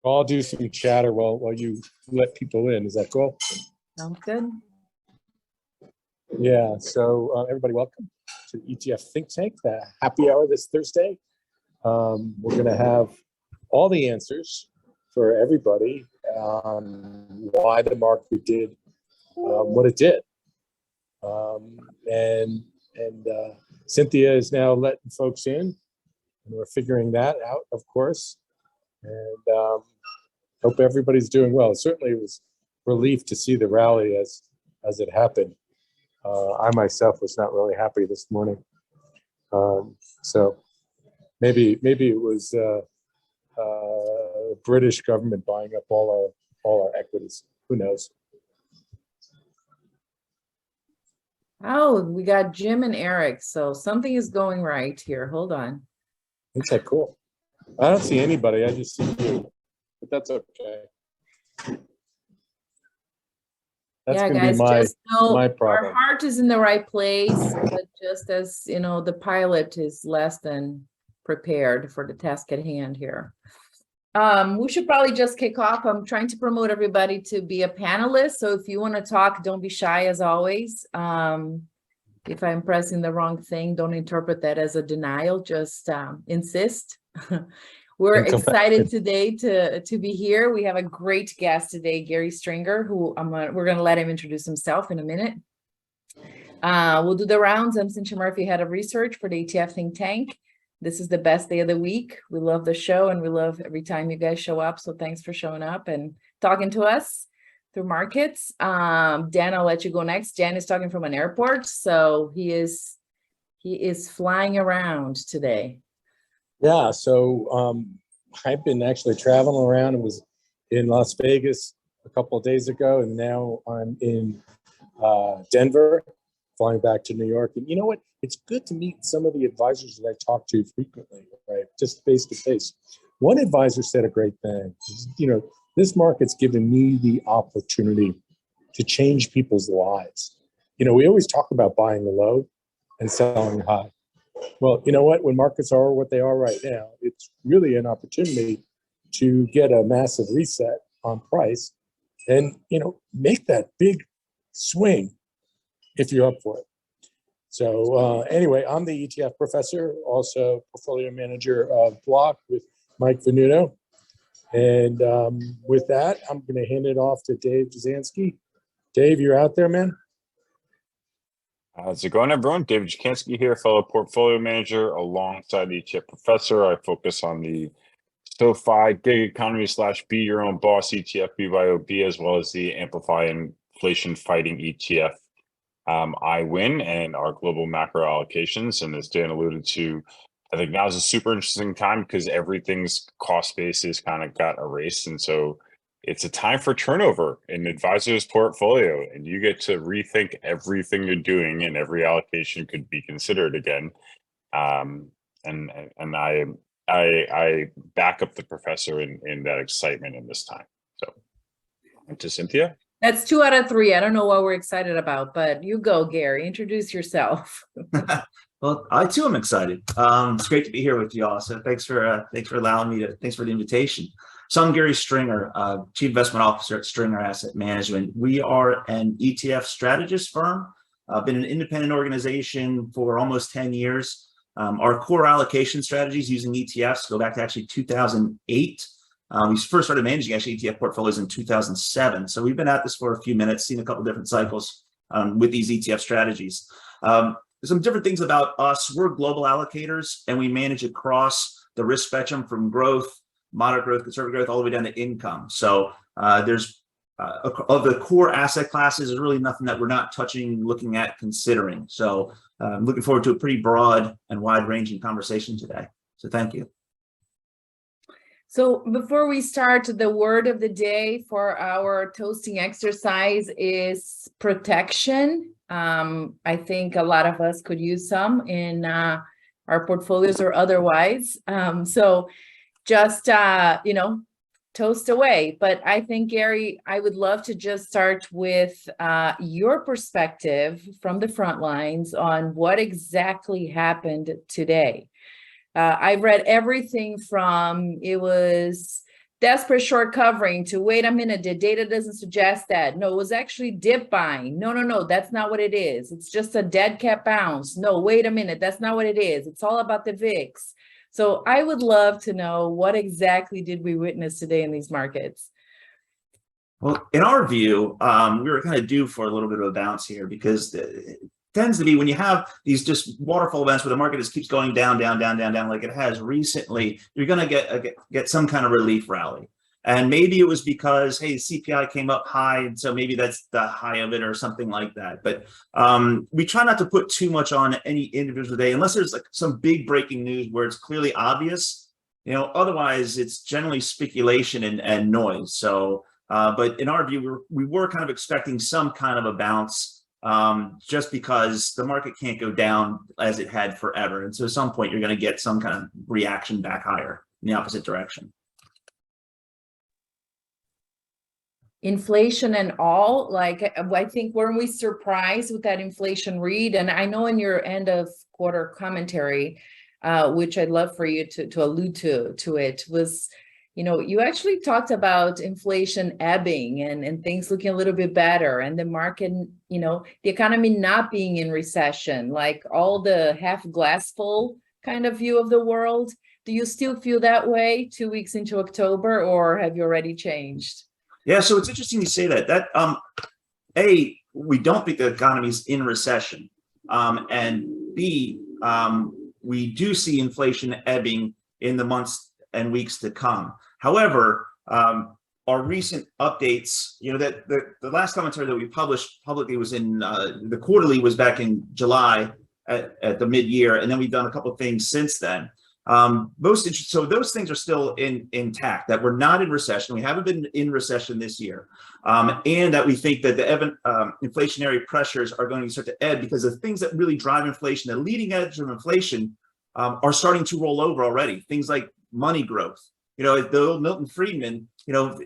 I'll do some chatter while you let people in. Is that cool? Sounds good. Yeah. So everybody, welcome to the ETF Think Tank, the happy hour this Thursday. We're going to have all the answers for everybody on why the market did what it did. And Cynthia is now letting folks in, and we're figuring that out, of course. And hope everybody's doing well. Certainly, it was relief to see the rally as it happened. I myself was not really happy this morning, so maybe it was the British government buying up all our equities. Who knows? Oh, we got Jim and Eric. So something is going right here. Hold on. Isn't that cool? I don't see anybody. I just see you, but that's okay. That's Yeah, guys, just know my problem. Our heart is in the right place, but just as you know, the pilot is less than prepared for the task at hand here. We should probably just kick off. I'm trying to promote everybody to be a panelist. So if you want to talk, don't be shy as always. If I'm pressing the wrong thing, don't interpret that as a denial, just insist. We're excited today to be here. We have a great guest today, Gary Stringer, who we're going to let him introduce himself in a minute. We'll do the rounds. I'm Cynthia Murphy, head of research for the ETF Think Tank. This is the best day of the week. We love the show and we love every time you guys show up. So thanks for showing up and talking to us through markets. Dan, I'll let you go next. Dan is talking from an airport, so he is flying around today. Yeah, so I've been actually traveling around. I was in Las Vegas a couple of days ago, and now I'm in Denver, flying back to New York. And you know what? It's good to meet some of the advisors that I talk to frequently, right? Just face to face. One advisor said a great thing. You know, this market's given me the opportunity to change people's lives. You know, we always talk about buying low and selling high. Well, you know what? When markets are what they are right now, it's really an opportunity to get a massive reset on price and, you know, make that big swing if you're up for it. So anyway, I'm the ETF professor, also portfolio manager of Block with Mike Venuto. And with that, I'm going to hand it off to Dave Jazansky. Dave, you're out there, man? How's it going, everyone? David Jacansky here, fellow portfolio manager alongside the ETF professor. I focus on the SoFi gig economy / be your own boss ETF BYOB, as well as the Amplify inflation fighting ETF I win and our global macro allocations. And as Dan alluded to, I think now is a super interesting time because everything's cost basis kind of got erased. And so it's a time for turnover in advisor's portfolio, and you get to rethink everything you're doing, and every allocation could be considered again. And I back up the professor in that excitement in this time. So to Cynthia. That's 2 out of 3. I don't know what we're excited about, but you go, Gary. Introduce yourself. Well, I too am excited. It's great to be here with y'all. So thanks for allowing me to. Thanks for the invitation. So I'm Gary Stringer, Chief Investment Officer at Stringer Asset Management. We are an ETF strategist firm. I've been an independent organization for almost 10 years. Our core allocation strategies using ETFs go back to actually 2008. We first started managing actually ETF portfolios in 2007. So we've been at this for a few minutes, seen a couple different cycles with these ETF strategies. Some different things about us. We're global allocators, and we manage across the risk spectrum from growth, moderate growth, conservative growth, all the way down to income. So there's of the core asset classes, there's really nothing that we're not touching, looking at, considering. So I'm looking forward to a pretty broad and wide-ranging conversation today. So thank you. So before we start, the word of the day for our toasting exercise is protection. I think a lot of us could use some in our portfolios or otherwise. So just, toast away. But I think, Gary, I would love to just start with your perspective from the front lines on what exactly happened today. I read everything from it was desperate short covering to wait a minute, the data doesn't suggest that. No, it was actually dip buying. No, that's not what it is. It's just a dead cat bounce. No, wait a minute, that's not what it is. It's all about the VIX. So I would love to know, what exactly did we witness today in these markets? Well, in our view, we were kind of due for a little bit of a bounce here, because it tends to be when you have these just waterfall events where the market just keeps going down like it has recently, you're going to get some kind of relief rally. And maybe it was because, hey, CPI came up high, and so maybe that's the high of it or something like that. But we try not to put too much on any individual day unless there's like some big breaking news where it's clearly obvious. Otherwise it's generally speculation and noise. So, but in our view, we were kind of expecting some kind of a bounce, just because the market can't go down as it had forever. And so at some point you're going to get some kind of reaction back higher in the opposite direction. Inflation and all, like, I think, weren't we surprised with that inflation read? And I know in your end of quarter commentary, which I'd love for you to allude to it, was, you actually talked about inflation ebbing and things looking a little bit better, and the market, the economy not being in recession, like all the half glass full kind of view of the world. Do you still feel that way 2 weeks into October, or have you already changed? Yeah, so it's interesting you say that. A, we don't think the economy's in recession, and B, we do see inflation ebbing in the months and weeks to come. However, our recent updates, that the last commentary that we published publicly was in the quarterly was back in July at the mid-year, and then we've done a couple of things since then. Most interesting. So those things are still intact, that we're not in recession. We haven't been in recession this year. And that we think that the inflationary pressures are going to start to ebb, because the things that really drive inflation, the leading edge of inflation, are starting to roll over already. Things like money growth. The old Milton Friedman,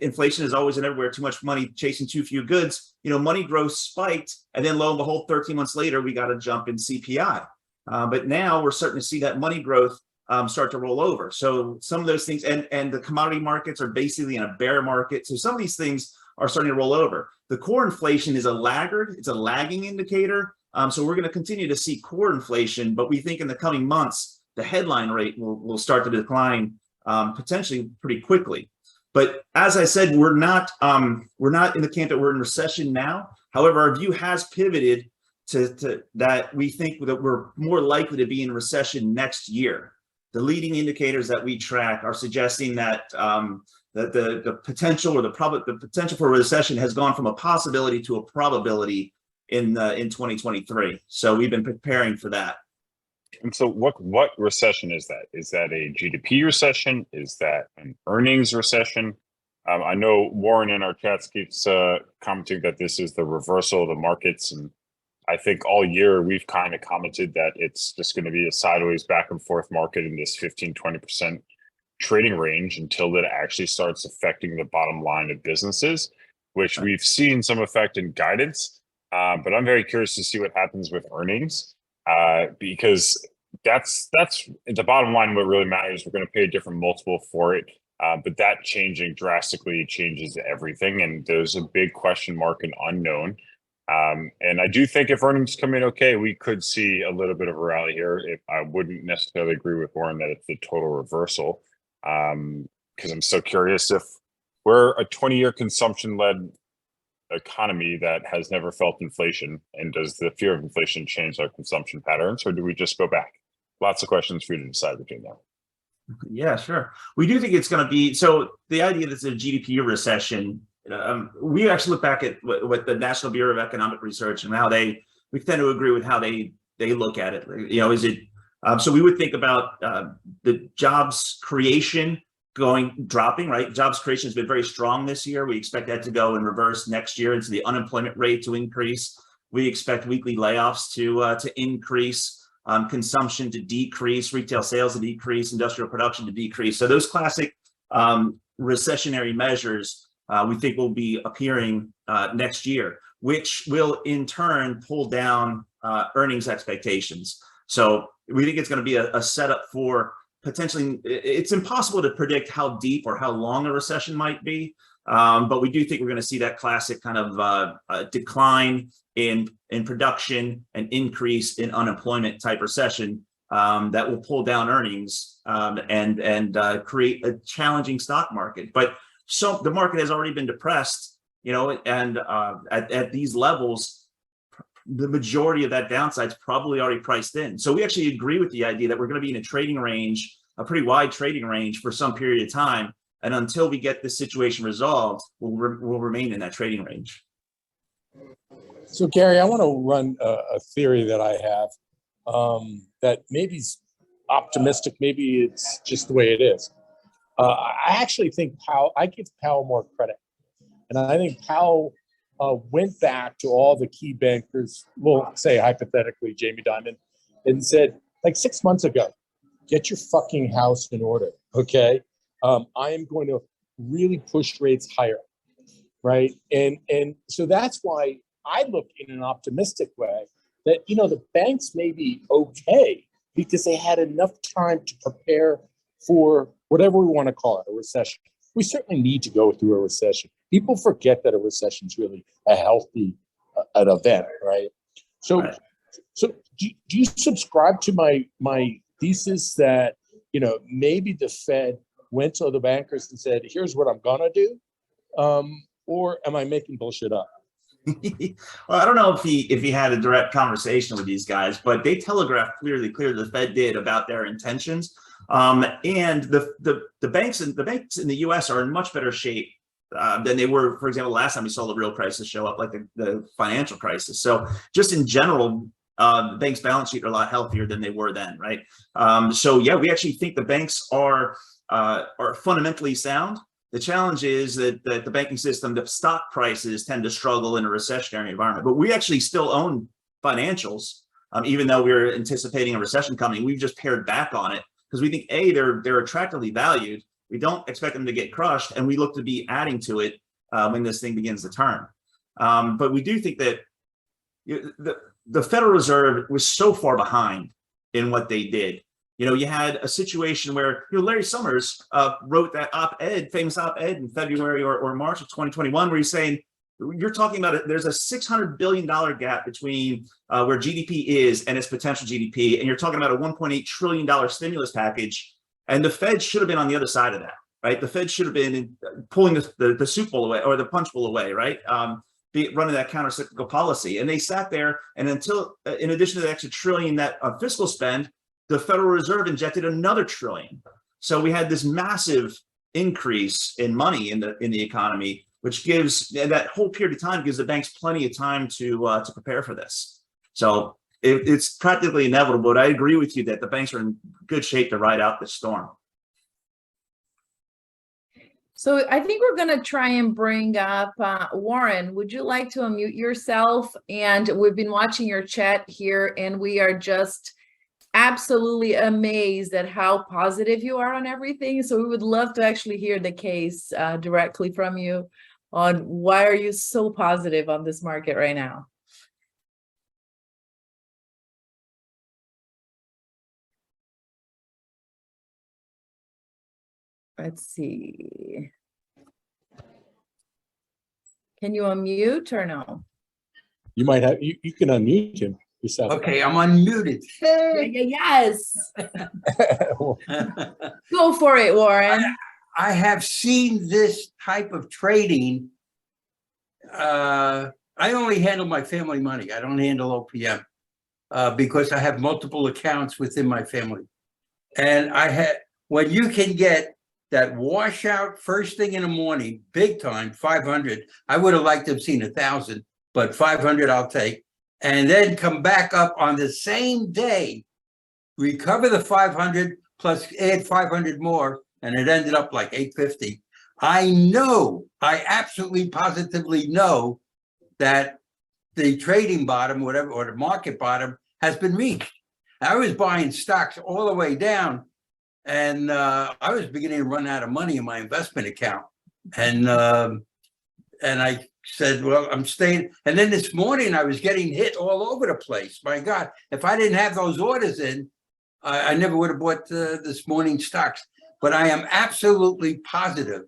inflation is always and everywhere, too much money chasing too few goods. Money growth spiked, and then lo and behold, 13 months later, we got a jump in CPI. But now we're starting to see that money growth start to roll over. So some of those things, and the commodity markets are basically in a bear market. So some of these things are starting to roll over. The core inflation is a laggard. It's a lagging indicator. So we're going to continue to see core inflation, but we think in the coming months, the headline rate will start to decline potentially pretty quickly. But as I said, we're not in the camp that we're in recession now. However, our view has pivoted to that we think that we're more likely to be in recession next year. The leading indicators that we track are suggesting that that the potential or the potential for a recession has gone from a possibility to a probability in 2023. So we've been preparing for that. And so what recession is that? Is that a GDP recession? Is that an earnings recession? I know Warren in our chats keeps commenting that this is the reversal of the markets, and I think all year we've kind of commented that it's just going to be a sideways back and forth market in this 15-20% trading range until it actually starts affecting the bottom line of businesses, which we've seen some effect in guidance. But I'm very curious to see what happens with earnings, because that's the bottom line. What really matters, we're going to pay a different multiple for it. But that changing drastically changes everything. And there's a big question mark and unknown. And I do think if earnings come in okay, we could see a little bit of a rally here. If I wouldn't necessarily agree with Warren that it's the total reversal, because I'm so curious if we're a 20-year consumption-led economy that has never felt inflation, and does the fear of inflation change our consumption patterns, or do we just go back? Lots of questions for you to decide between them. Yeah, sure. We do think it's going to be, so the idea that it's a GDP recession, we actually look back at what the National Bureau of Economic Research and how we tend to agree with how they look at it. Is it, so we would think about the jobs creation dropping, right? Jobs creation has been very strong this year. We expect that to go in reverse next year, and so the unemployment rate to increase. We expect weekly layoffs to increase, consumption to decrease, retail sales to decrease, industrial production to decrease. So those classic recessionary measures we think will be appearing next year, which will in turn pull down earnings expectations. So we think it's going to be a setup for potentially, it's impossible to predict how deep or how long a recession might be. But we do think we're going to see that classic kind of decline in production and increase in unemployment type recession that will pull down earnings and create a challenging stock market. But so the market has already been depressed, and at these levels, the majority of that downside is probably already priced in. So we actually agree with the idea that we're going to be in a trading range, a pretty wide trading range for some period of time. And until we get this situation resolved, we'll remain in that trading range. So Gary, I want to run a theory that I have that maybe is optimistic, maybe it's just the way it is. I actually think I give Powell more credit. And I think Powell went back to all the key bankers, we'll say hypothetically Jamie Dimon, and said, like 6 months ago, get your fucking house in order, okay? I am going to really push rates higher, right? And so that's why I look in an optimistic way that, the banks may be okay because they had enough time to prepare for whatever we want to call it, a recession. We certainly need to go through a recession. People forget that a recession is really a healthy an event, right? So, Right. So do you subscribe to my thesis that maybe the Fed went to the bankers and said, "Here's what I'm gonna do," or am I making bullshit up? Well, I don't know if he had a direct conversation with these guys, but they telegraphed clearly the Fed did about their intentions. And the banks in the U.S. are in much better shape than they were, for example, last time we saw the real crisis show up, like the financial crisis. So just in general, the bank's balance sheet are a lot healthier than they were then, right? So yeah, we actually think the banks are fundamentally sound. The challenge is that the banking system, the stock prices tend to struggle in a recessionary environment. But we actually still own financials, even though we're anticipating a recession coming. We've just pared back on it because we think they're attractively valued. We don't expect them to get crushed, and we look to be adding to it when this thing begins to turn. But we do think that the Federal Reserve was so far behind in what they did. You had a situation where Larry Summers wrote that famous op-ed in February or March of 2021, where he's saying, you're talking about it, there's a $600 billion gap between where GDP is and its potential GDP, and you're talking about a $1.8 trillion stimulus package, and the Fed should have been on the other side of that, right? The Fed should have been pulling the soup bowl away, or the punch bowl away, right? Running that countercyclical policy. And they sat there, and until, in addition to the extra trillion that fiscal spend, the Federal Reserve injected another trillion. So we had this massive increase in money in the economy, which gives that whole period of time gives the banks plenty of time to prepare for this. So it's practically inevitable. But I agree with you that the banks are in good shape to ride out this storm. So I think we're going to try and bring up Warren. Would you like to unmute yourself? And we've been watching your chat here, and we are just absolutely amazed at how positive you are on everything. So we would love to actually hear the case directly from you on why are you so positive on this market right now? Let's see. Can you unmute or no? You might have, you can unmute him yourself. Okay, I'm unmuted. Yes. Go for it, Warren. I have seen this type of trading. I only handle my family money. I don't handle OPM because I have multiple accounts within my family. And when you can get that washout first thing in the morning, big time, 500. I would have liked to have seen 1,000, but 500 I'll take. And then come back up on the same day, recover the 500 plus add 500 more, and it ended up like 850. I absolutely positively know that the trading bottom, whatever, or the market bottom has been reached. I was buying stocks all the way down, and I was beginning to run out of money in my investment account. And I said, well, I'm staying. And then this morning I was getting hit all over the place. My God, if I didn't have those orders in, I never would have bought this morning's stocks. But I am absolutely positive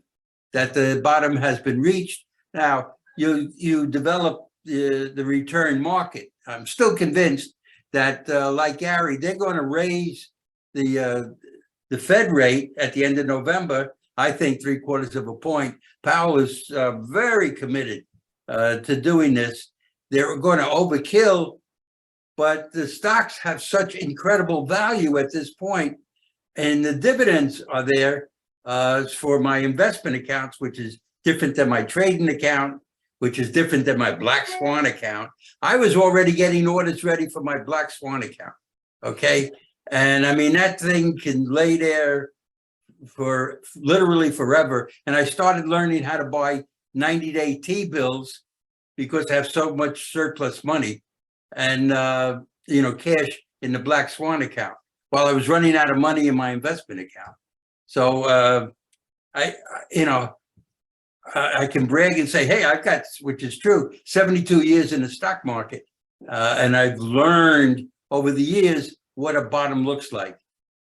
that the bottom has been reached. Now, you develop the return market. I'm still convinced that, like Gary, they're going to raise the Fed rate at the end of November. I think 3/4 of a point. Powell is very committed to doing this. They're going to overkill, but the stocks have such incredible value at this point, and the dividends are there for my investment accounts, which is different than my trading account, which is different than my Black Swan account. I was already getting orders ready for my Black Swan account, okay? And I mean, that thing can lay there for literally forever. And I started learning how to buy 90-day T-bills because I have so much surplus money and, cash in the Black Swan account while I was running out of money in my investment account. So I can brag and say, hey, I've got, which is true, 72 years in the stock market. And I've learned over the years what a bottom looks like.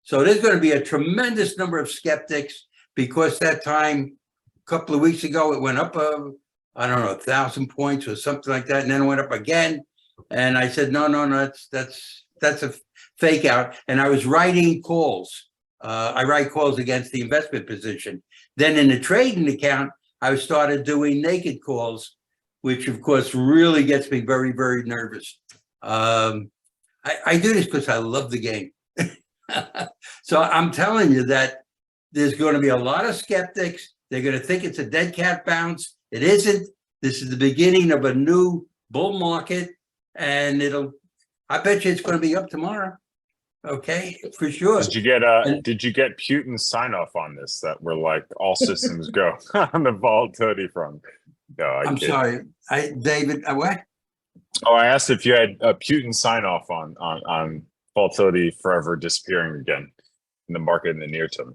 So there's going to be a tremendous number of skeptics because that time, a couple of weeks ago, it went up, 1,000 points or something like that. And then it went up again. And I said, no, that's a fake out. And I was writing calls. I write calls against the investment position. Then in the trading account, I started doing naked calls, which of course really gets me very, very nervous. I do this because I love the game. So I'm telling you that there's going to be a lot of skeptics. They're going to think it's a dead cat bounce. It isn't. This is the beginning of a new bull market, and I bet you it's going to be up tomorrow. Okay, for sure. Did you get Putin's sign off on this that we're like all systems go on the volatility front? No, I'm sorry. David, what? Oh, I asked if you had a Putin sign off on volatility forever disappearing again in the market in the near term.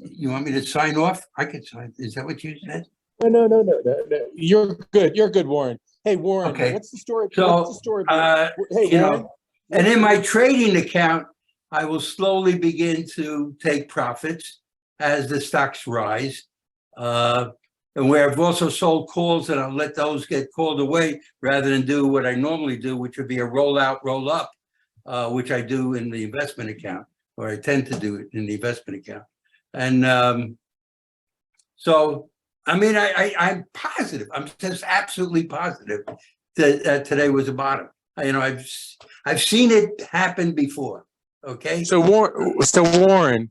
You want me to sign off? I could sign. Is that what you said? No. You're good. You're good, Warren. Hey, Warren, Okay. what's the story? So, what's the story? Hey, Warren. And in my trading account, I will slowly begin to take profits as the stocks rise. And where I've also sold calls, and I'll let those get called away rather than do what I normally do, which would be a roll out, roll up, which I do in the investment account, or I tend to do it in the investment account. And so, I mean, I'm positive. I'm just absolutely positive that today was a bottom. I've seen it happen before. Okay. So Warren,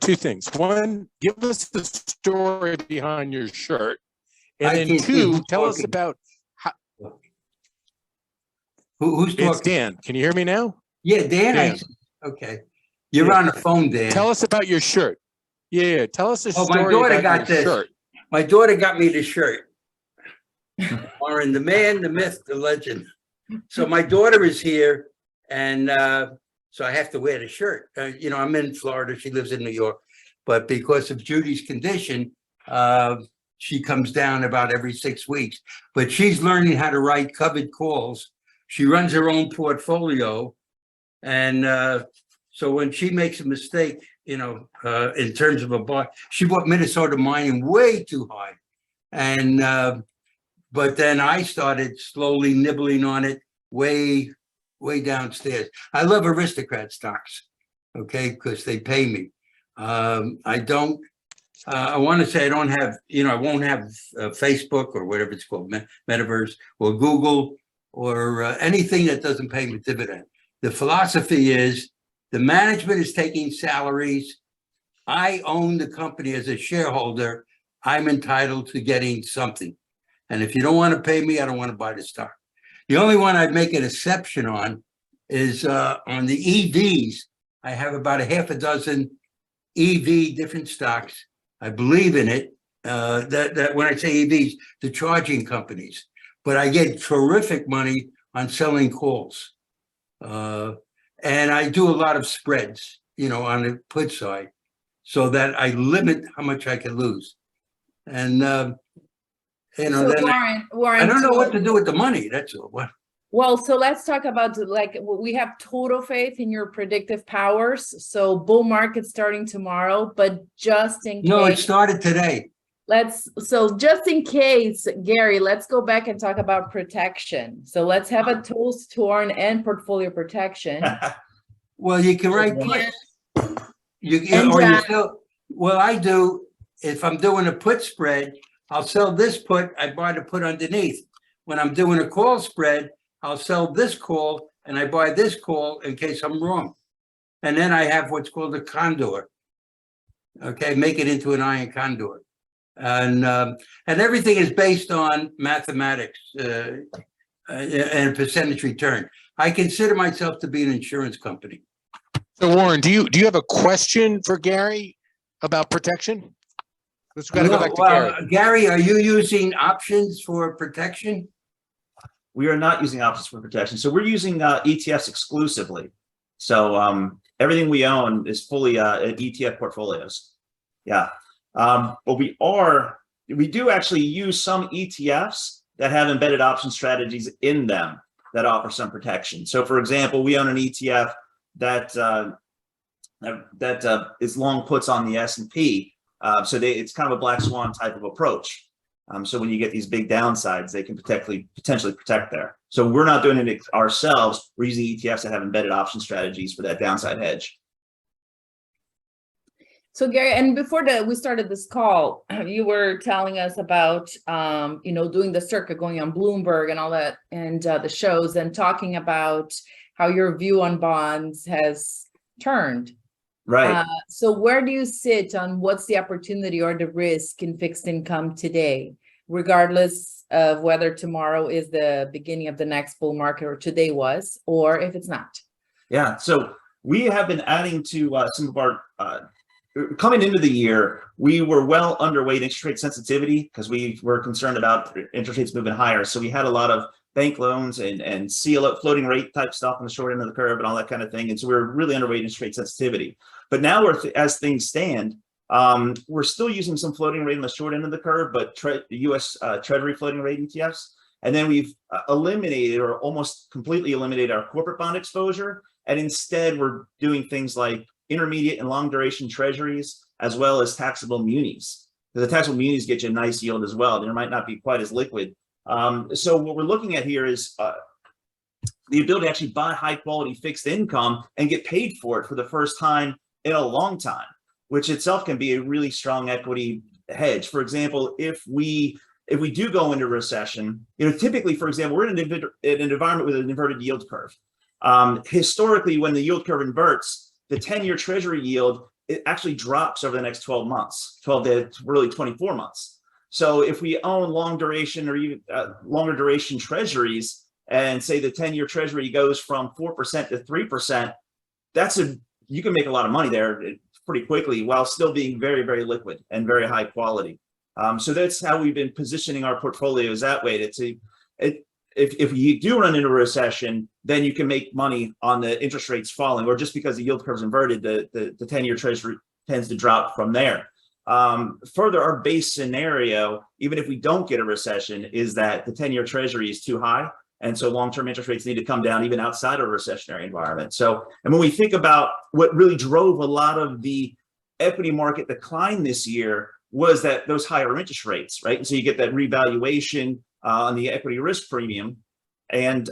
two things. One, give us the story behind your shirt, and then two, tell us about how. Who's talking? It's Dan. Can you hear me now? Yeah, Dan. Okay. You're on the phone, Dan. Tell us about your shirt. Yeah. Tell us the story. My daughter about got your this. Shirt. My daughter got me the shirt. Warren, the man, the myth, the legend. So my daughter is here, and so I have to wear the shirt. I'm in Florida. She lives in New York. But because of Judy's condition, she comes down about every 6 weeks. But she's learning how to write covered calls. She runs her own portfolio. And so when she makes a mistake, in terms of a buy, she bought Minnesota mining way too high. And but then I started slowly nibbling on it way downstairs. I love aristocrat stocks, okay, because they pay me. I want to say I don't have, I won't have Facebook or whatever it's called, Metaverse or Google or anything that doesn't pay me dividend. The philosophy is the management is taking salaries. I own the company as a shareholder. I'm entitled to getting something. And if you don't want to pay me, I don't want to buy the stock. The only one I'd make an exception on is on the EVs. I have about a half a dozen EV different stocks. I believe in it. That when I say EVs, the charging companies. But I get terrific money on selling calls. And I do a lot of spreads, on the put side, so that I limit how much I can lose. And So then Warren, I don't know what to do with the money. That's all. What? Well, so let's talk about like we have total faith in your predictive powers. So bull market starting tomorrow, but just in No, it case, started today. so just in case, Gary, let's go back and talk about protection. So let's have a toast to our end portfolio protection. Well, you can write And- put. You And, or you sell. Well, I do. If I'm doing a put spread, I'll sell this put. I buy the put underneath. When I'm doing a call spread, I'll sell this call and I buy this call in case I'm wrong. And then I have what's called a condor. Okay, make it into an iron condor. And everything is based on mathematics and a percentage return. I consider myself to be an insurance company. So Warren, do you have a question for Gary about protection? Let's go back to Gary. Gary, are you using options for protection? We are not using options for protection. So we're using ETFs exclusively. So everything we own is fully ETF portfolios. Yeah. But we do actually use some ETFs that have embedded option strategies in them that offer some protection. So for example, we own an ETF that is long puts on the S&P. So it's kind of a black swan type of approach. So when you get these big downsides, they can potentially protect there. So we're not doing it ourselves. We're using ETFs that have embedded option strategies for that downside hedge. So Gary, and before we started this call, you were telling us about, doing the circuit, going on Bloomberg and all that, and the shows, and talking about how your view on bonds has turned. Right. So where do you sit on what's the opportunity or the risk in fixed income today, regardless of whether tomorrow is the beginning of the next bull market or today was, or if it's not? Yeah. So we have been adding to some of our coming into the year, we were well underweight interest rate sensitivity because we were concerned about interest rates moving higher. So we had a lot of bank loans and CLO floating rate type stuff on the short end of the curve and all that kind of thing. And so we were really underweight interest rate sensitivity. But now as things stand, we're still using some floating rate on the short end of the curve, but US Treasury floating rate ETFs. And then we've eliminated or almost completely eliminated our corporate bond exposure. And instead, we're doing things like intermediate and long duration treasuries, as well as taxable munis. The taxable munis get you a nice yield as well. They might not be quite as liquid. So what we're looking at here is the ability to actually buy high quality fixed income and get paid for it for the first time in a long time, which itself can be a really strong equity hedge. For example, if we do go into recession, typically, for example, we're in an environment with an inverted yield curve. Historically, when the yield curve inverts, the 10-year treasury yield, it actually drops over the next 12 months, 12 to really 24 months. So if we own long duration or even longer duration treasuries and say the 10-year treasury goes from 4% to 3%, you can make a lot of money there pretty quickly while still being very, very liquid and very high quality. So that's how we've been positioning our portfolios that way. If you do run into a recession, then you can make money on the interest rates falling, or just because the yield curve's inverted, the 10-year treasury tends to drop from there. Further, our base scenario, even if we don't get a recession, is that the 10-year treasury is too high. And so long-term interest rates need to come down even outside of a recessionary environment. So, and when we think about what really drove a lot of the equity market decline this year was that those higher interest rates, right? And so you get that revaluation on the equity risk premium. And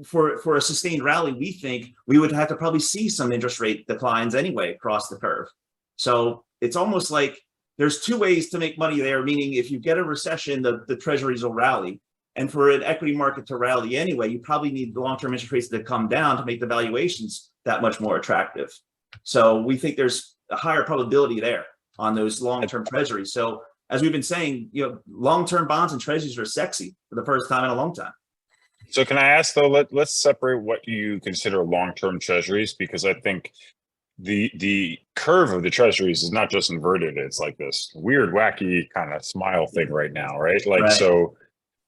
for a sustained rally, we think we would have to probably see some interest rate declines anyway across the curve. So it's almost like there's two ways to make money there, meaning if you get a recession, the treasuries will rally. And for an equity market to rally anyway, you probably need the long-term interest rates to come down to make the valuations that much more attractive. So we think there's a higher probability there on those long-term treasuries. So as we've been saying, long-term bonds and treasuries are sexy for the first time in a long time. So can I ask though, let's separate what you consider long-term treasuries, because I think the curve of the treasuries is not just inverted. It's like this weird, wacky kind of smile thing right now, right? Right. So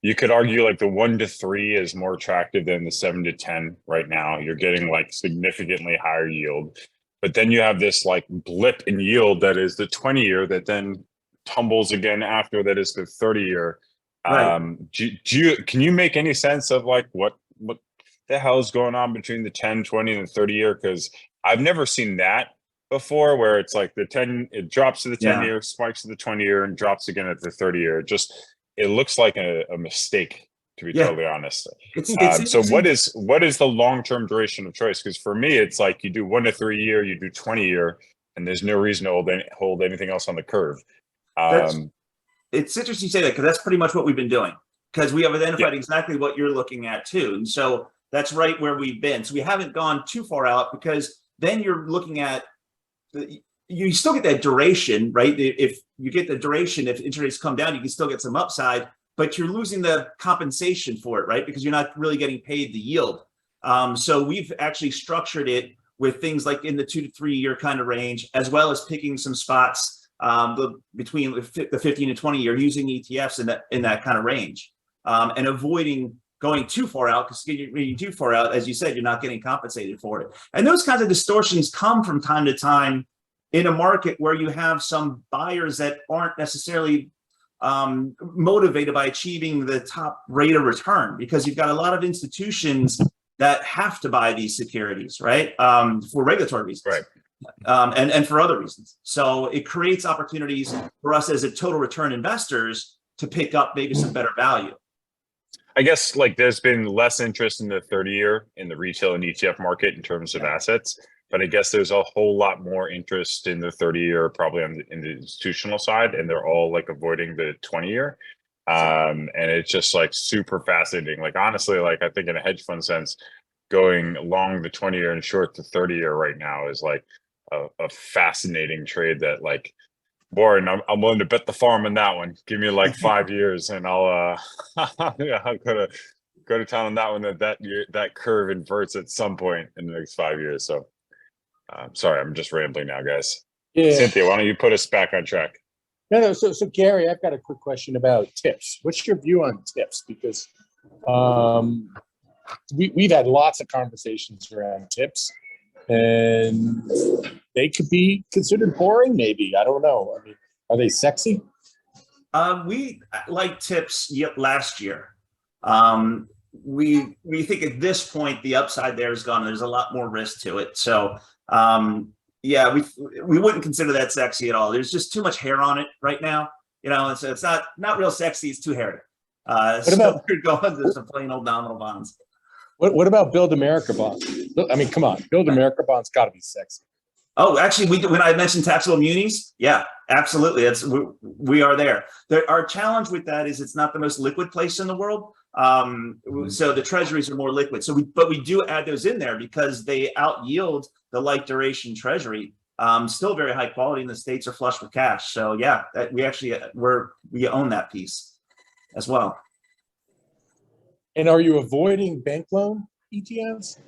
you could argue like the 1 to 3 is more attractive than the 7 to 10 right now. You're getting like significantly higher yield, but then you have this like blip in yield that is the 20-year that then tumbles again after, that is the 30-year. Right. Can you make any sense of like what the hell is going on between the 10, 20, and the 30 year? Because I've never seen that before, where it's like the 10, it drops to the 10 Yeah. year, spikes to the 20 year, and drops again at the 30 year. It looks like a mistake, to be Yeah. totally honest. It's So interesting. what is the long-term duration of choice? Because for me, it's like you do 1 to 3 year, you do 20 year, and there's no reason to hold anything else on the curve. It's interesting you say that, because that's pretty much what we've been doing, because we have identified Yeah. exactly what you're looking at too. And so that's right where we've been. So we haven't gone too far out, because then you're looking at you still get that duration, right? If you get the duration, if interest rates come down, you can still get some upside, but you're losing the compensation for it, right? Because you're not really getting paid the yield. So we've actually structured it with things like in the 2 to 3 year kind of range, as well as picking some spots between the 15 to 20 year, using ETFs in that kind of range, and avoiding going too far out, because when you too far out, as you said, you're not getting compensated for it. And those kinds of distortions come from time to time in a market where you have some buyers that aren't necessarily motivated by achieving the top rate of return, because you've got a lot of institutions that have to buy these securities, right? For regulatory reasons. Right. And for other reasons. So it creates opportunities for us as a total return investors to pick up maybe some better value. I guess like there's been less interest in the 30 year in the retail and ETF market in terms of assets, but I guess there's a whole lot more interest in the 30 year probably in the institutional side, and they're all like avoiding the 20 year. And it's just like super fascinating. Like honestly, like I think in a hedge fund sense, going long the 20 year and short the 30 year right now is like a fascinating trade that like, Warren, I'm willing to bet the farm on that one. Give me like 5 years and I'll yeah, I'll go to town on that one. That curve inverts at some point in the next 5 years. So sorry, I'm just rambling now, guys. Yeah. Cynthia, why don't you put us back on track? No. So Gary, I've got a quick question about tips. What's your view on tips? Because we've had lots of conversations around tips, and they could be considered boring, maybe. I don't know. I mean, are they sexy? We liked tips last year. We think at this point the upside there is gone. There's a lot more risk to it. So yeah, we wouldn't consider that sexy at all. There's just too much hair on it right now, you know, and so it's not real sexy. It's too hairy. What about we're going to some plain old nominal bonds? What about Build America bonds? I mean, come on, Build America bonds got to be sexy. Oh, actually, when I mentioned taxable munis, yeah, absolutely. We are there. Our challenge with that is it's not the most liquid place in the world. So the treasuries are more liquid. But we do add those in there because they out yield the light duration treasury. Still very high quality, and the states are flush with cash. So yeah, we own that piece as well. And are you avoiding bank loan ETFs?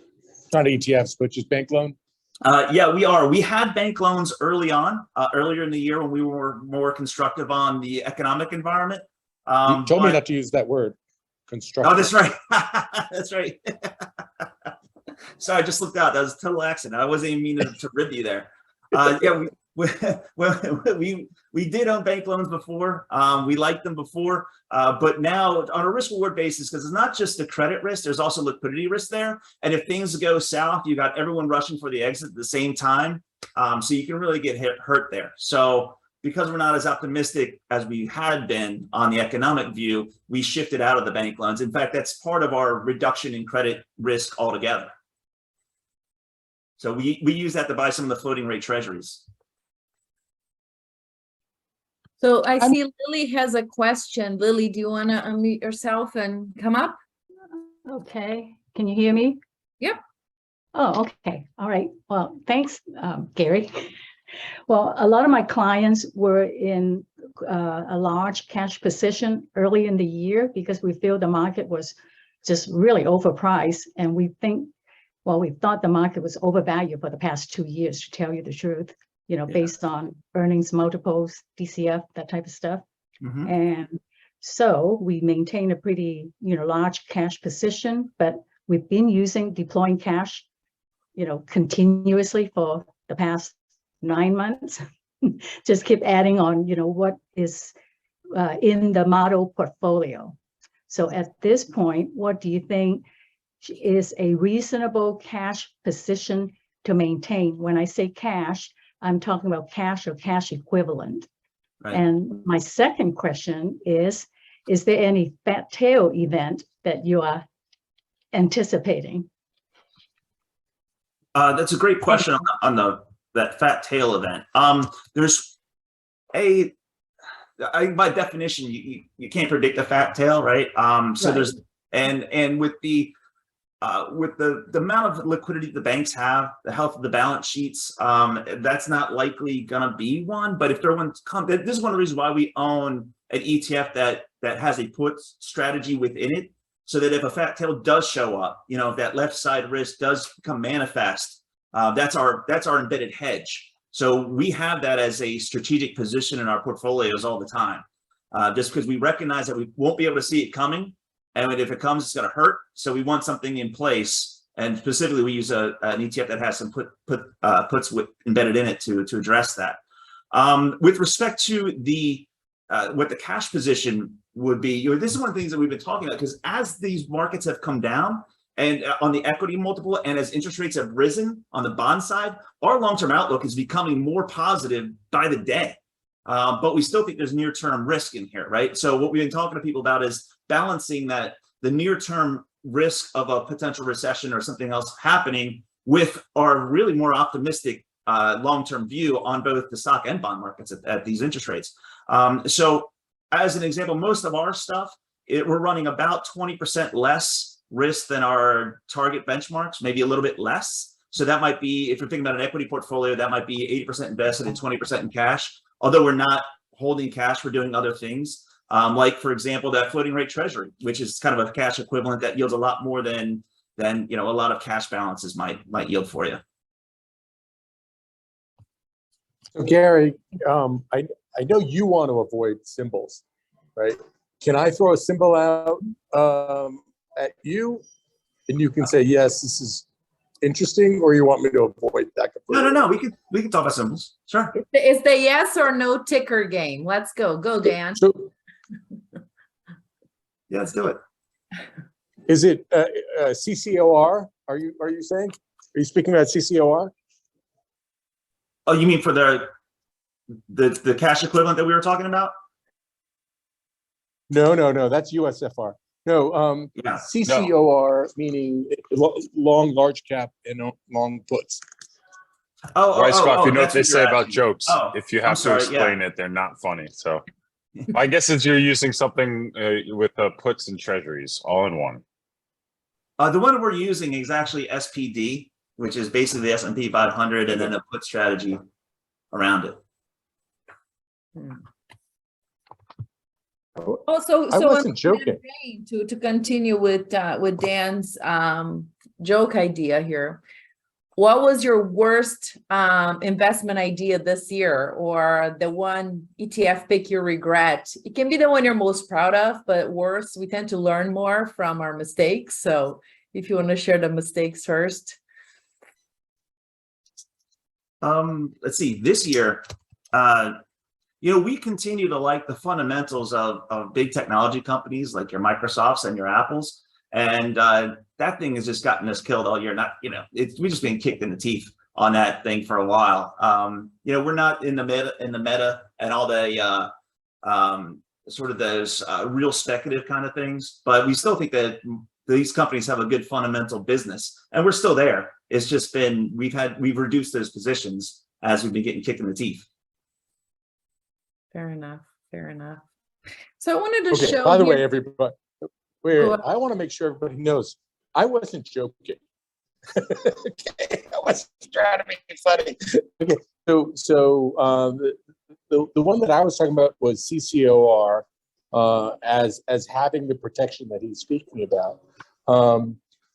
Not ETFs, but just bank loan? Yeah, we are. We had bank loans early on, earlier in the year when we were more constructive on the economic environment. You told me not to use that wword, constructive. Oh, that's right. That's right. Sorry, I just looked out. That was a total accident. I wasn't even meaning to rib you there. Yeah, we did own bank loans before. We liked them before, but now on a risk reward basis, because it's not just the credit risk, there's also liquidity risk there. And if things go south, you got everyone rushing for the exit at the same time. So you can really get hurt there. So because we're not as optimistic as we had been on the economic view, we shifted out of the bank loans. In fact, that's part of our reduction in credit risk altogether. So we use that to buy some of the floating rate treasuries. So I see Lily has a question. Lily, do you want to unmute yourself and come up? Okay, can you hear me? Yep. Oh, okay, all right. Well, thanks, Gary. Well, a lot of my clients were in a large cash position early in the year because we feel the market was just really overpriced, and we thought the market was overvalued for the past 2 years, to tell you the truth. You know, based on earnings multiples, DCF, that type of stuff. Mm-hmm. And so we maintain a pretty, large cash position, but we've been deploying cash, continuously for the past 9 months. Just keep adding on, what is in the model portfolio. So at this point, what do you think is a reasonable cash position to maintain? When I say cash, I'm talking about cash or cash equivalent. Right. And my second question is there any fat tail event that you are anticipating? That's a great question on that fat tail event. There's by definition, you can't predict a fat tail, right? So Right. there's and with the amount of liquidity the banks have, the health of the balance sheets, that's not likely gonna be one. But if there one's come, this is one of the reasons why we own an ETF that has a put strategy within it, so that if a fat tail does show up, if that left side risk does become manifest, that's our embedded hedge. So we have that as a strategic position in our portfolios all the time, just because we recognize that we won't be able to see it coming. And if it comes, it's going to hurt. So we want something in place. And specifically, we use an ETF that has some puts embedded in it to address that. With respect to what the cash position would be, this is one of the things that we've been talking about, because as these markets have come down and on the equity multiple, and as interest rates have risen on the bond side, our long-term outlook is becoming more positive by the day. But we still think there's near-term risk in here, right? So what we've been talking to people about is balancing that the near-term risk of a potential recession or something else happening with our really more optimistic long-term view on both the stock and bond markets at these interest rates. So as an example, most of our stuff, we're running about 20% less risk than our target benchmarks, maybe a little bit less. So that might be, if you're thinking about an equity portfolio, that might be 80% invested and 20% in cash. Although we're not holding cash, we're doing other things. Like, for example, that floating rate treasury, which is kind of a cash equivalent that yields a lot more than a lot of cash balances might yield for you. So Gary, I know you want to avoid symbols, right? Can I throw a symbol out at you, and you can say yes, this is interesting, or you want me to avoid that completely? No. We can talk about symbols. Sure. It's the yes or no ticker game. Let's go. Go, Dan. So, Yeah, let's do it. is it CCOR? Are you saying? Are you speaking about CCOR? Oh, you mean for the cash equivalent that we were talking about? No. That's USFR. No, Yeah. CCOR meaning long, large cap, and long puts. Right, Scott, you know what that's they say you're about asking. jokes. Oh, If you I'm have to sorry, explain it, they're not funny. So I guess it's you're using something with puts and treasuries all in one. The one we're using is actually SPD, which is basically the S&P 500 and then a put strategy around it. Also, I wasn't joking. To continue with Dan's joke idea here, what was your worst investment idea this year, or the one ETF pick you regret? It can be the one you're most proud of, but worse, we tend to learn more from our mistakes. So if you want to share the mistakes first. Let's see, this year, we continue to like the fundamentals of big technology companies like your Microsofts and your Apples. And that thing has just gotten us killed all year. We've just been kicked in the teeth on that thing for a while. We're not in the meta and all the sort of those real speculative kind of things, but we still think that these companies have a good fundamental business, and we're still there. It's just been, we've reduced those positions as we've been getting kicked in the teeth. Fair enough. So I wanted to show. By the you- way, everybody, I want to make sure everybody knows I wasn't joking. Okay, I wasn't trying to make it funny. Okay, so the one that I was talking about was CCOR as having the protection that he's speaking about.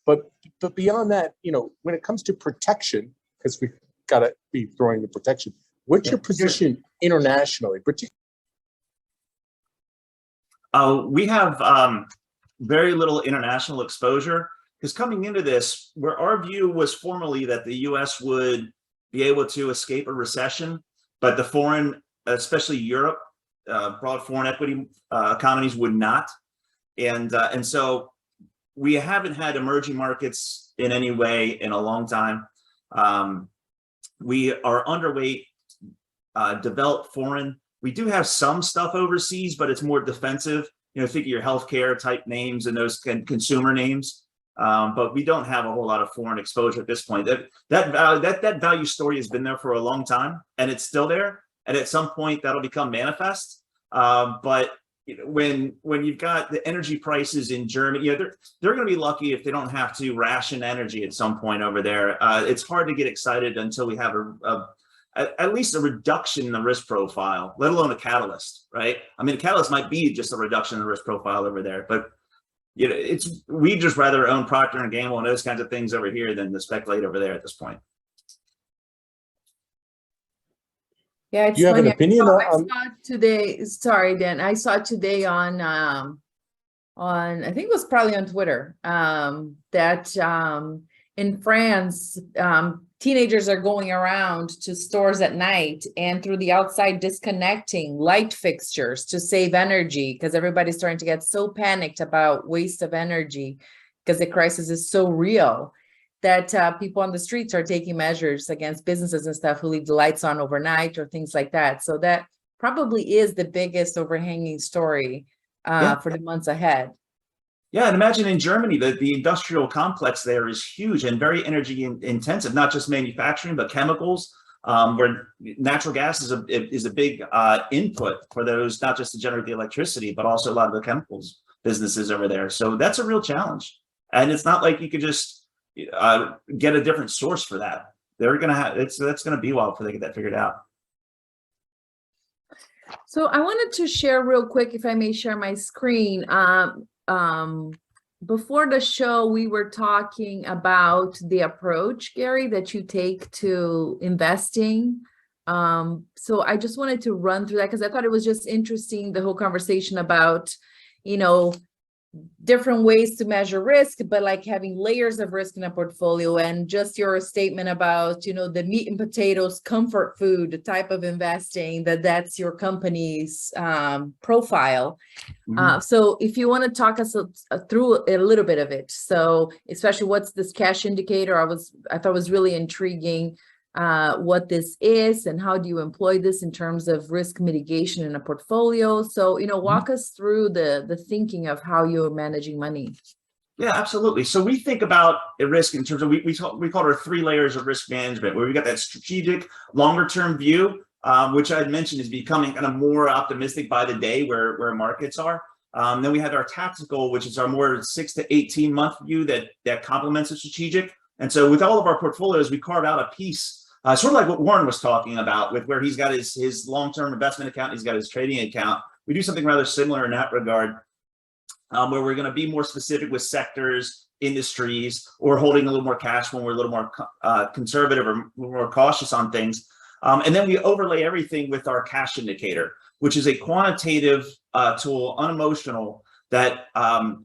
But beyond that, when it comes to protection, because we've got to be throwing the protection. What's your position internationally? We have very little international exposure, because coming into this, where our view was formerly that the U.S. would be able to escape a recession, but the foreign, especially Europe, broad foreign equity economies would not. And so we haven't had emerging markets in any way in a long time. We are underweight developed foreign. We do have some stuff overseas, but it's more defensive. You know, think of your healthcare type names and those consumer names. But we don't have a whole lot of foreign exposure at this point. That value story has been there for a long time, and it's still there. And at some point, that'll become manifest. But when you've got the energy prices in Germany, you know, they're going to be lucky if they don't have to ration energy at some point over there. It's hard to get excited until we have at least a reduction in the risk profile, let alone a catalyst, right? I mean, a catalyst might be just a reduction in the risk profile over there, but you know, we just rather own Procter and Gamble and those kinds of things over here than to speculate over there at this point. Yeah, it's Do you have an funny. opinion I on? saw today. Sorry, Dan. I saw today on I think it was probably on Twitter that in France, teenagers are going around to stores at night and through the outside disconnecting light fixtures to save energy because everybody's starting to get so panicked about waste of energy because the crisis is so real that people on the streets are taking measures against businesses and stuff who leave the lights on overnight or things like that. So that probably is the biggest overhanging story for the months ahead. Yeah, and imagine in Germany, the industrial complex there is huge and very energy intensive, not just manufacturing, but chemicals, where natural gas is a big input for those, not just to generate the electricity, but also a lot of the chemicals businesses over there. So that's a real challenge. And it's not like you could just get a different source for that. They're going to have, that's going to be a while before they get that figured out. So I wanted to share real quick, if I may share my screen. Before the show, we were talking about the approach, Gary, that you take to investing. So I just wanted to run through that because I thought it was just interesting, the whole conversation about, you know, different ways to measure risk, but like having layers of risk in a portfolio, and just your statement about, you know, the meat and potatoes, comfort food, the type of investing that's your company's profile. Mhm. So if you want to talk us through a little bit of it, so especially what's this cash indicator? I thought was really intriguing what this is and how do you employ this in terms of risk mitigation in a portfolio. So, you know, walk us through the thinking of how you're managing money. Yeah, absolutely. So we think about a risk in terms of, we call it our 3 layers of risk management, where we got that strategic longer term view, which I had mentioned is becoming kind of more optimistic by the day where markets are. Then we have our tactical, which is our more 6 to 18 month view that complements the strategic. And so with all of our portfolios, we carve out a piece, sort of like what Warren was talking about, with where he's got his long-term investment account, he's got his trading account. We do something rather similar in that regard, where we're going to be more specific with sectors, industries, or holding a little more cash when we're a little more conservative or a little more cautious on things. And then we overlay everything with our cash indicator, which is a quantitative tool, unemotional, that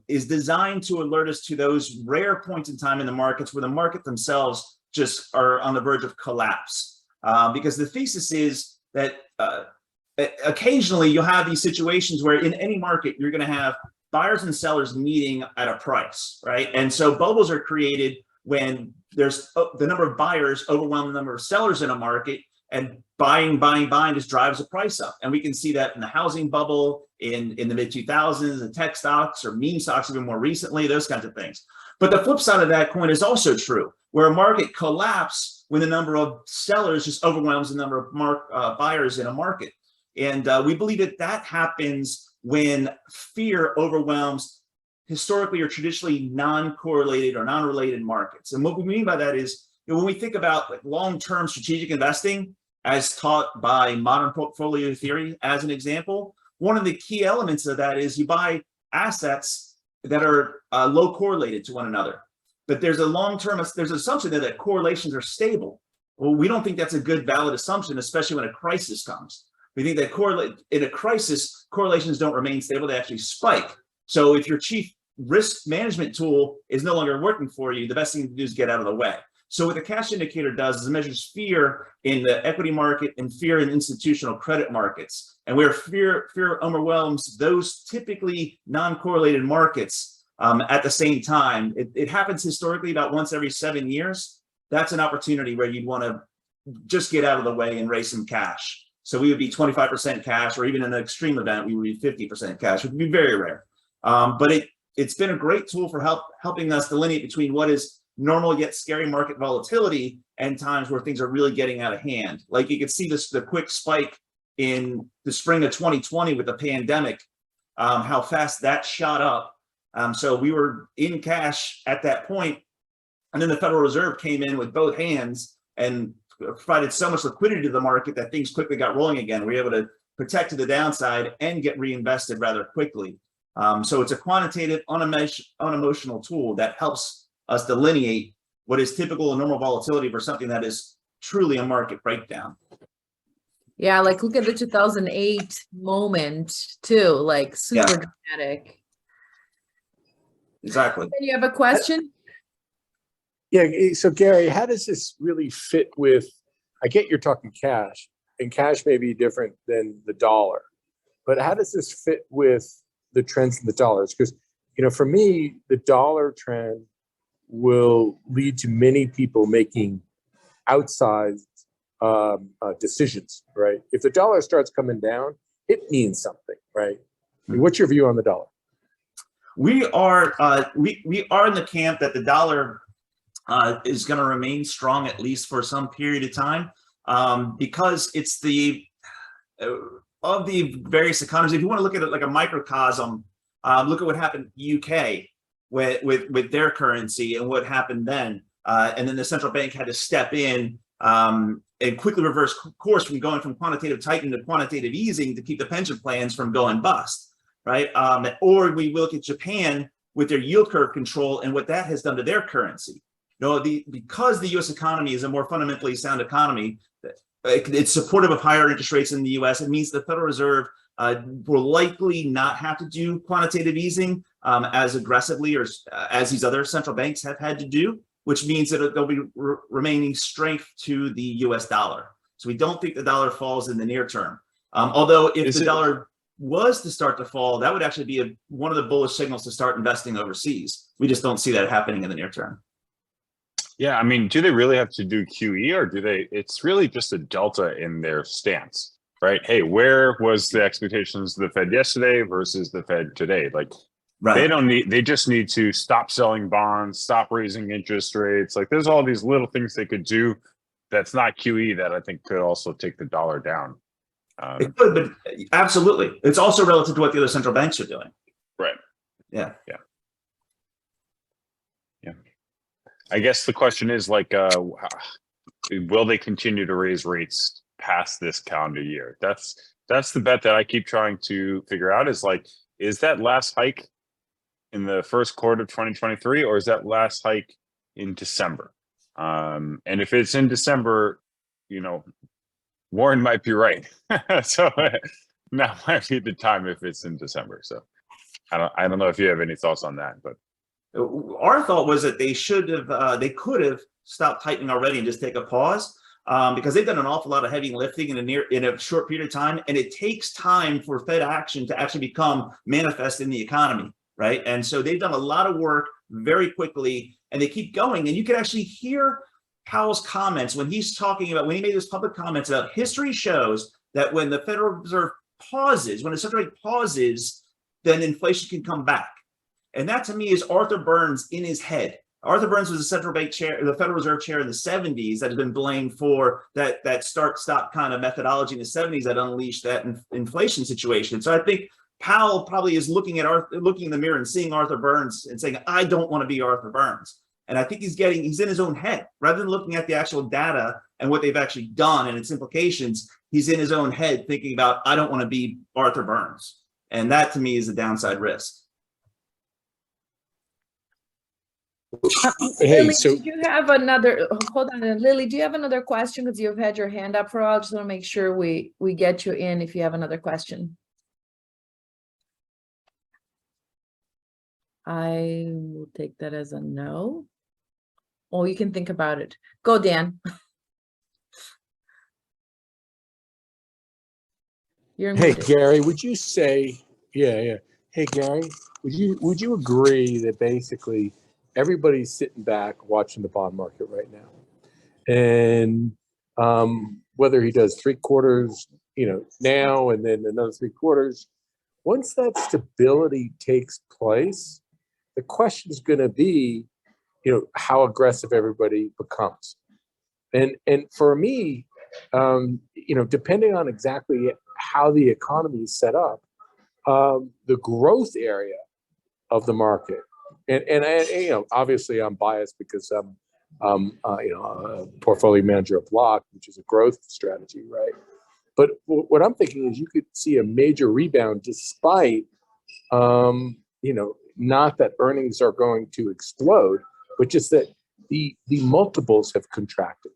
is designed to alert us to those rare points in time in the markets where the market themselves just are on the verge of collapse. Because the thesis is that occasionally you'll have these situations where in any market, you're going to have buyers and sellers meeting at a price, right? And so bubbles are created when there's the number of buyers overwhelm the number of sellers in a market, and buying just drives the price up. And we can see that in the housing bubble in the mid 2000s, the tech stocks or meme stocks even more recently, those kinds of things. But the flip side of that coin is also true, where a market collapses when the number of sellers just overwhelms the number of buyers in a market. And we believe that happens when fear overwhelms historically or traditionally non-correlated or non-related markets. And what we mean by that is, you know, when we think about like long-term strategic investing, as taught by modern portfolio theory, as an example, one of the key elements of that is you buy assets that are low correlated to one another. But there's an assumption that correlations are stable. Well, we don't think that's a good, valid assumption, especially when a crisis comes. We think that in a crisis, correlations don't remain stable, they actually spike. So if your chief risk management tool is no longer working for you, the best thing to do is get out of the way. So what the cash indicator does is it measures fear in the equity market and fear in institutional credit markets. And where fear overwhelms those typically non-correlated markets at the same time, it happens historically about once every 7 years. That's an opportunity where you'd want to just get out of the way and raise some cash. So we would be 25% cash, or even in an extreme event, we would be 50% cash, which would be very rare. But it's been a great tool for helping us delineate between what is normal yet scary market volatility and times where things are really getting out of hand. Like you could see the quick spike in the spring of 2020 with the pandemic, how fast that shot up. So we were in cash at that point, and then the Federal Reserve came in with both hands and provided so much liquidity to the market that things quickly got rolling again. We were able to protect to the downside and get reinvested rather quickly. So it's a quantitative, unemotional tool that helps us delineate what is typical and normal volatility for something that is truly a market breakdown. Yeah, like look at the 2008 moment too, like super dramatic. Exactly. You have a question? Yeah, so Gary, how does this really fit with, I get you're talking cash, and cash may be different than the dollar, but how does this fit with the trends in the dollars? Because, you know, for me, the dollar trend will lead to many people making outsized decisions, right? If the dollar starts coming down, it means something, right? I mean, what's your view on the dollar? We are in the camp that the dollar is going to remain strong at least for some period of time, because it's of the various economies. If you want to look at it like a microcosm, look at what happened in the UK with their currency and what happened then, and then the central bank had to step in and quickly reverse course from going from quantitative tightening to quantitative easing to keep the pension plans from going bust, right? Or we look at Japan with their yield curve control and what that has done to their currency. You know, because the U.S. economy is a more fundamentally sound economy, it's supportive of higher interest rates in the U.S. It means the Federal Reserve will likely not have to do quantitative easing as aggressively or as these other central banks have had to do, which means that there'll be remaining strength to the U.S. dollar. So we don't think the dollar falls in the near term. Although if the dollar was to start to fall, that would actually be one of the bullish signals to start investing overseas. We just don't see that happening in the near term. Yeah, I mean, do they really have to do QE, or do they? It's really just a delta in their stance, right? Hey, where was the expectations of the Fed yesterday versus the Fed today? Like, right. They just need to stop selling bonds, stop raising interest rates. Like, there's all these little things they could do that's not QE that I think could also take the dollar down. It could, but absolutely. It's also relative to what the other central banks are doing. Right. Yeah. Yeah. Yeah. I guess the question is, like, will they continue to raise rates past this calendar year? That's the bet that I keep trying to figure out, is like, is that last hike in the first quarter of 2023, or is that last hike in December? And if it's in December, you know, Warren might be right. So now might be the time if it's in December. So I don't know if you have any thoughts on that, but our thought was that they could have stopped tightening already and just take a pause, because they've done an awful lot of heavy lifting in a short period of time, and it takes time for Fed action to actually become manifest in the economy, right? And so they've done a lot of work very quickly, and they keep going, and you can actually hear Powell's comments when he's talking about, when he made those public comments about history shows that when the Federal Reserve pauses, when the central bank pauses, then inflation can come back. And that to me is Arthur Burns in his head. Arthur Burns was the central bank chair, the Federal Reserve chair in the 70s that has been blamed for that start-stop kind of methodology in the 70s that unleashed that inflation situation. So I think Powell probably is looking in the mirror and seeing Arthur Burns and saying, I don't want to be Arthur Burns. And I think he's in his own head, rather than looking at the actual data and what they've actually done and its implications. He's in his own head thinking about, I don't want to be Arthur Burns. And that to me is a downside risk. Hey, Lily, so do you have another, hold on, Lily, do you have another question? Because you've had your hand up for a while. Just want to make sure we get you in if you have another question. I will take that as a no. Oh, you can think about it. Go, Dan. You're Hey, muted. Gary, would you say, yeah. Hey, Gary, would you agree that basically everybody's sitting back watching the bond market right now? And whether he does 3 quarters, now and then another 3 quarters, once that stability takes place, the question is going to be, how aggressive everybody becomes. And for me, depending on exactly how the economy is set up, the growth area of the market, and I, obviously I'm biased because I'm a portfolio manager of Block, which is a growth strategy, right? But what I'm thinking is you could see a major rebound despite, not that earnings are going to explode, but just that the multiples have contracted.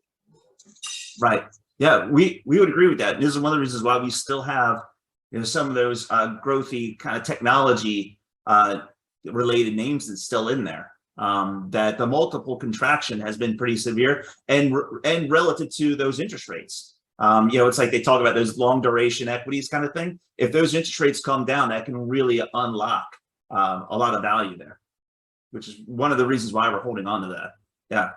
Right. Yeah, we would agree with that. And this is one of the reasons why we still have, some of those growthy kind of technology related names that's still in there. That the multiple contraction has been pretty severe and relative to those interest rates. It's like they talk about those long duration equities kind of thing. If those interest rates come down, that can really unlock a lot of value there, which is one of the reasons why we're holding on to that. Yeah.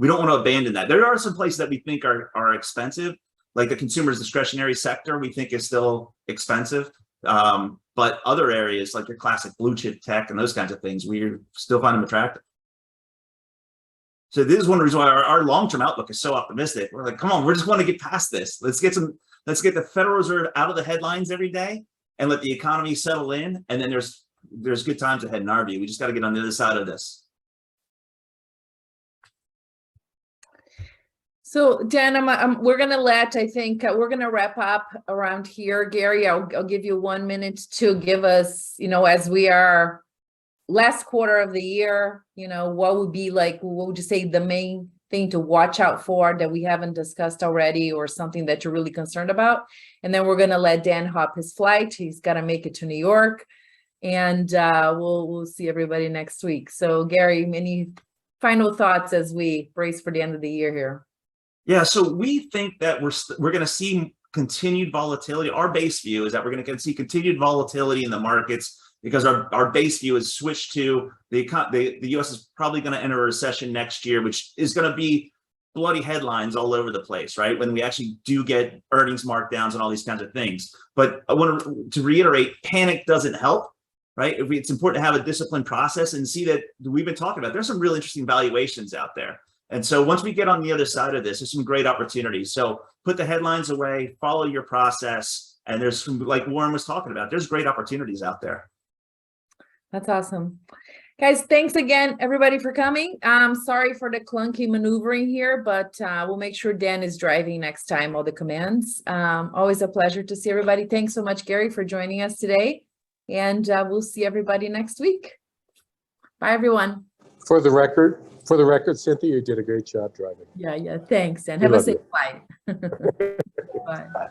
We don't want to abandon that. There are some places that we think are expensive, like the consumer's discretionary sector, we think is still expensive. But other areas like your classic blue chip tech and those kinds of things, we still find them attractive. So this is one reason why our long-term outlook is so optimistic. We're like, come on, we just want to get past this. Let's get the Federal Reserve out of the headlines every day and let the economy settle in. And then there's good times ahead in our view. We just got to get on the other side of this. So Dan, we're gonna we're gonna wrap up around here. Gary, I'll give you 1 minute to give us, as we are last quarter of the year, what would you say the main thing to watch out for that we haven't discussed already, or something that you're really concerned about? And then we're gonna let Dan hop his flight. He's gotta make it to New York, and we'll see everybody next week. So Gary, any final thoughts as we brace for the end of the year here? Yeah, so we think that we're going to see continued volatility. Our base view is that we're going to see continued volatility in the markets because our base view is switched to the U.S. is probably going to enter a recession next year, which is going to be bloody headlines all over the place, right? When we actually do get earnings markdowns and all these kinds of things. But I want to reiterate, panic doesn't help, right? It's important to have a disciplined process and see that we've been talking about. There's some real interesting valuations out there. And so once we get on the other side of this, there's some great opportunities. So put the headlines away, follow your process. And there's some, like Warren was talking about, there's great opportunities out there. That's awesome. Guys, thanks again, everybody, for coming. Sorry for the clunky maneuvering here, but we'll make sure Dan is driving next time, all the commands. Always a pleasure to see everybody. Thanks so much, Gary, for joining us today. And we'll see everybody next week. Bye, everyone. For the record, Cynthia, you did a great job driving. Yeah. Thanks, Dan. Have a safe flight. Bye.